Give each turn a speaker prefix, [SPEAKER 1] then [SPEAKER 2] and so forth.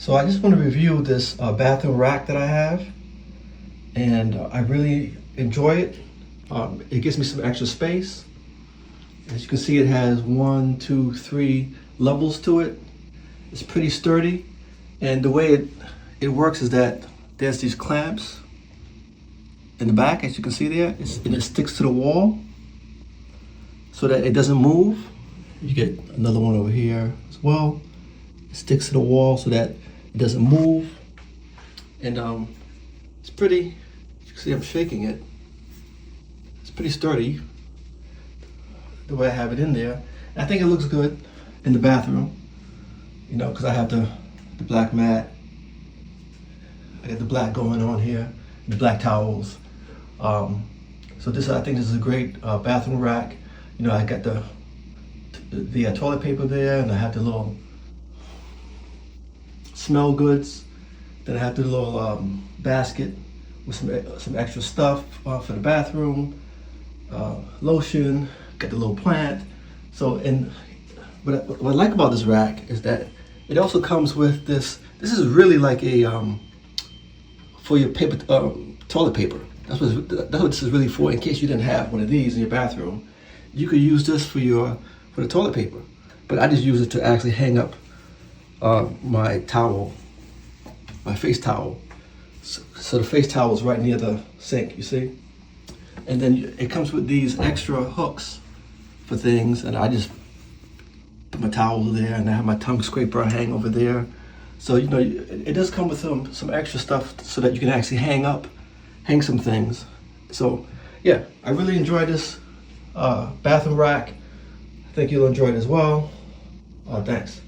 [SPEAKER 1] So I just want to review this bathroom rack that I have, and I really enjoy it. It gives me some extra space. As you can see, it has 1, 2, 3 levels to it. It's pretty sturdy, and the way it works is that there's these clamps in the back, as you can see there, and it sticks to the wall so that it doesn't move. You get another one over here as well. It sticks to the wall so that it doesn't move, and it's pretty. You can see I'm shaking it. It's pretty sturdy the way I have it in there. I think it looks good in the bathroom, you know, because I have the black mat. I got the black going on here, the black towels. So I think this is a great bathroom rack. You know, I got the toilet paper there, and I have the little smell goods. Then I have the little basket with some extra stuff for the bathroom, lotion. Got the little plant. So, and what I like about this rack is that it also comes with this. This is really like a for your paper, toilet paper. That's what this is really for. In case you didn't have one of these in your bathroom, you could use this for the toilet paper. But I just use it to actually hang up my towel, my face towel. So the face towel is right near the sink, you see? And then it comes with these extra hooks for things, and I just put my towel there, and I have my tongue scraper hang over there. So, you know, it does come with some extra stuff so that you can actually hang some things. So, yeah, I really enjoy this bathroom rack. I think you'll enjoy it as well. Thanks.